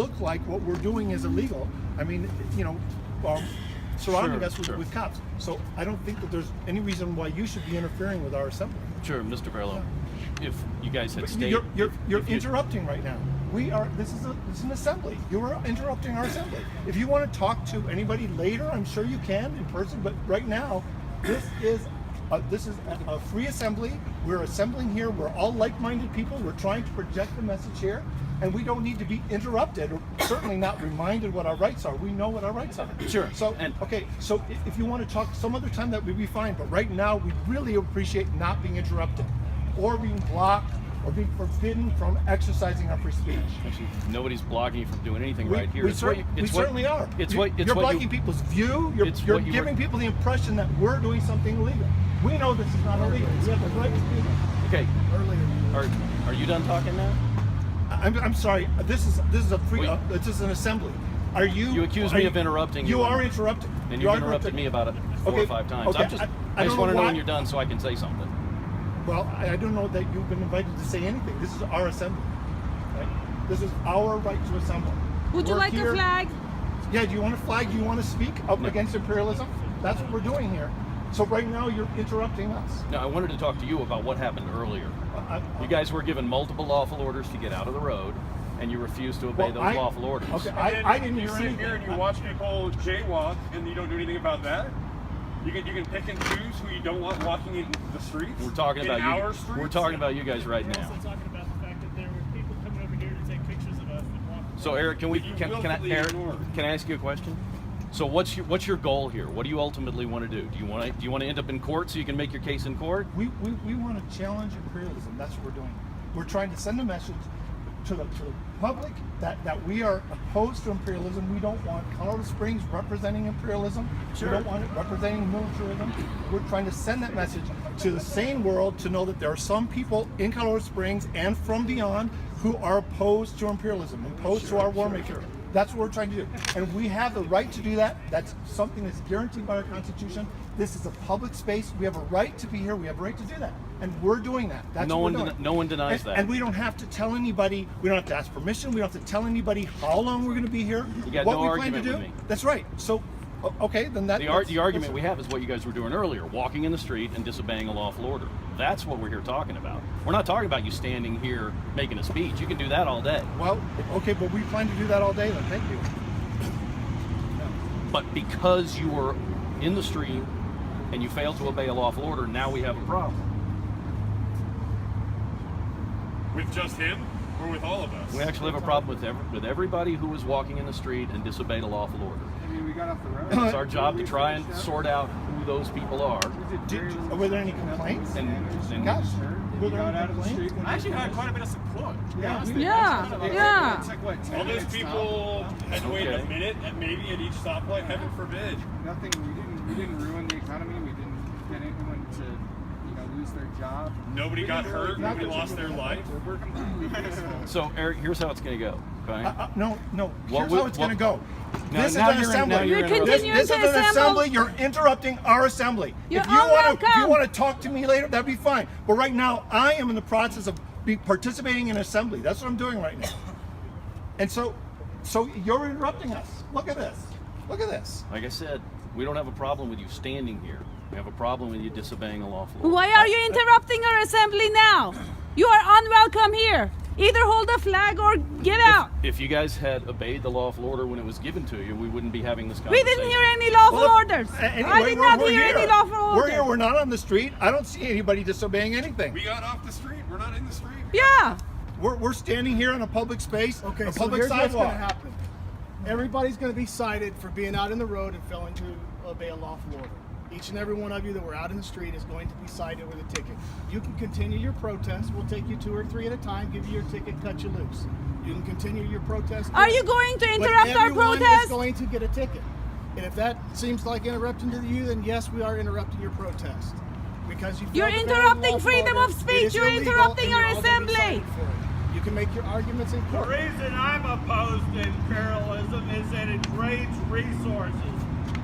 look like what we're doing is illegal. I mean, you know, surrounding us with cops. So I don't think that there's any reason why you should be interfering with our assembly. Sure, Mr. Barlow. If you guys had stayed, you're interrupting right now. This is an assembly. You are interrupting our assembly. If you want to talk to anybody later, I'm sure you can in person. But right now, this is a free assembly. We're assembling here. We're all like-minded people. We're trying to project the message here, and we don't need to be interrupted, or certainly not reminded what our rights are. We know what our rights are. Sure. So, okay, so if you want to talk some other time, that would be fine. But right now, we really appreciate not being interrupted, or being blocked, or being forbidden from exercising our free speech. Actually, nobody's blocking you from doing anything right here. We certainly are. You're blocking people's view. You're giving people the impression that we're doing something illegal. We know this is not illegal. We have the right to do that. Okay. Are you done talking now? I'm sorry. This is a free. This is an assembly. Are you? You accuse me of interrupting. You are interrupting. And you've interrupted me about it 4 or 5 times. Okay. I just want to know when you're done so I can say something. Well, I don't know that you've been invited to say anything. This is our assembly. Right? This is our right to assemble. Would you like a flag? Yeah, do you want a flag? Do you want to speak up against imperialism? That's what we're doing here. So right now you're interrupting us. No, I wanted to talk to you about what happened earlier. You guys were given multiple lawful orders to get out of the road, and you refused to obey those lawful orders. Okay, I didn't hear anything. You sit here and you watch people jaywalk, and you don't do anything about that? You can pick and choose who you don't want walking in the streets. We're talking about you. Streets? We're talking about you guys right We're now. also talking about the fact that there were people coming over here to take pictures of us and walk. So Eric, can I ask you a question? So what's your goal here? What do you ultimately want to do? Do you want to end up in court so you can make your case in court? We want to challenge imperialism. That's what we're doing. We're trying to send a message to the public that we are opposed to imperialism. We don't want Colorado Springs representing imperialism. Sure. We don't want it representing militarism. We're trying to send that message to the sane world to know that there are some people in Colorado Springs and from beyond who are opposed to imperialism, opposed to our war making. That's what we're trying to do. And we have the right to do that. That's something that's guaranteed by our Constitution. This is a public space. We have a right to be here. We have a right to do that. And we're doing that. That's no what one we're doing. No one denies that. And we don't have to tell anybody, we don't have to ask permission, we don't have to tell anybody how long we're going to be here. You got what no we argument plan to do. with me. That's right. So, okay, then the argument we have is what you guys were doing earlier, walking in the street and disobeying a lawful order. That's what we're here talking about. We're not talking about you standing here making a speech. You can do that all day. Well, okay, but we plan to do that all day then. Thank you. But because you were in the street and you failed to obey a lawful order, now we have a problem. With just him, or with all of us? We actually have a problem with everybody who was walking in the street and disobeyed a lawful order. I mean, we got off the road. It's our job to try and sort out who those people are. Were there any complaints? And Gosh, were there any complaints? I actually had quite a bit of support. Yeah. All those people had to wait a minute, maybe at each stoplight. Heaven forbid. Nothing. We didn't ruin the economy. We didn't get anyone to lose their job. Nobody got hurt. Nobody lost their life. We're completely peaceful. So Eric, here's how it's going to go. Okay. No. Here's how it's going to go. This is now an you're assembly. You're continuing This to is an assemble. assembly. You're interrupting our assembly. You're If you unwelcome. want to talk to me later, that'd be fine. But right now, I am in the process of participating in assembly. That's what I'm doing right now. And so you're interrupting us. Look at this. Look at this. Like I said, we don't have a problem with you standing here. We have a problem with you disobeying a lawful order. Why are you interrupting our assembly now? You are unwelcome here. Either hold a flag or get out. If you guys had obeyed the lawful order when it was given to you, we wouldn't be having this We conversation. didn't hear any lawful orders. Anyway, I did not we're hear here. any lawful orders. We're here. We're not on the street. I don't see anybody disobeying anything. We got off the street. We're not in the street. Yeah. We're standing here in a public space, Okay, a so public here's what's going to sidewalk. happen. Everybody's going to be cited for being out in the road and failing to obey a lawful order. Each and every one of you that were out in the street is going to be cited with a ticket. You can continue your protest. We'll take you 2 or 3 at a time, give you your ticket, cut you loose. You can continue your protest. Are you going to But interrupt our everyone protest? is going to get a ticket. And if that seems like interrupting to you, then yes, we are interrupting your protest. Because You're interrupting freedom of speech. You're interrupting our assembly. You can make your arguments in The court. reason I'm opposed to imperialism is that it drains resources.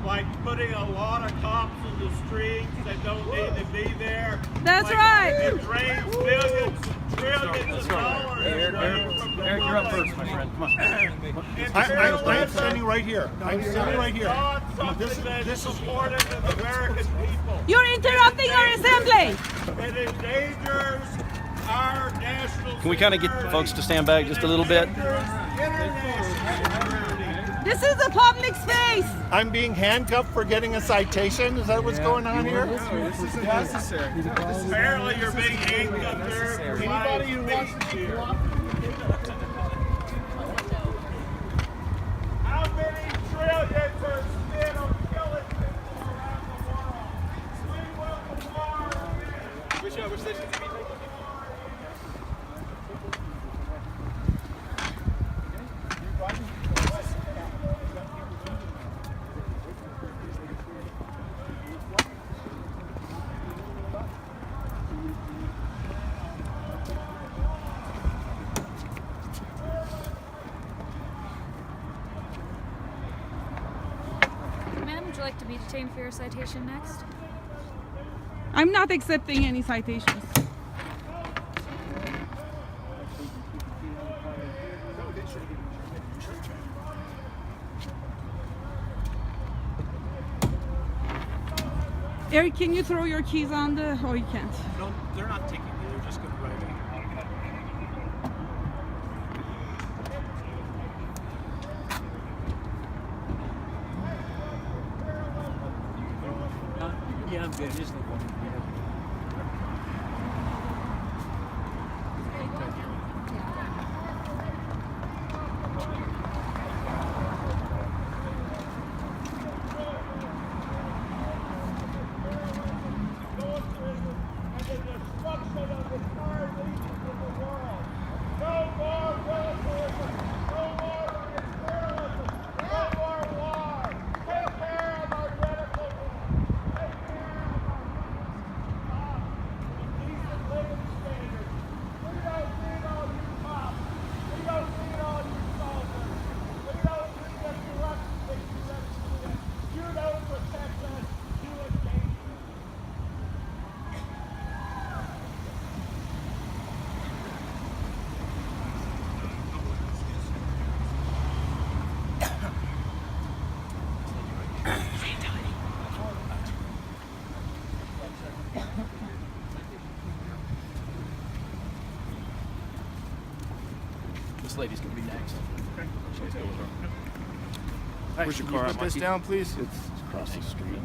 like putting a lot of cops in the streets that don't need to be there. That's Like, right. It drains billions, trillions of dollars away from the Eric, you're up public. first, my friend. Come on. I'm standing right here. I'm standing right here. Not something that's supportive of the American people. You're interrupting our assembly. It endangers our national Can we kind of get security. folks to stand back just a little bit? International security. This is a public space. I'm being handcuffed for getting a citation. Is that what's going on here? No, this isn't necessary. Apparently you're being handcuffed there. for Anybody who lying wants speech to here. block How many trillions are spent on killing people around the world? We will war. Which station did we take? Ma'am, would you like to be detained for your citation next? I'm not accepting any citations. Eric, can you throw your keys on the... Oh, you can't. No, they're not taking you. They're just going to drive you. Yeah, I'm good. Just look one. This lady's gonna be next. Where's your car? Put this down, please. It's across the street.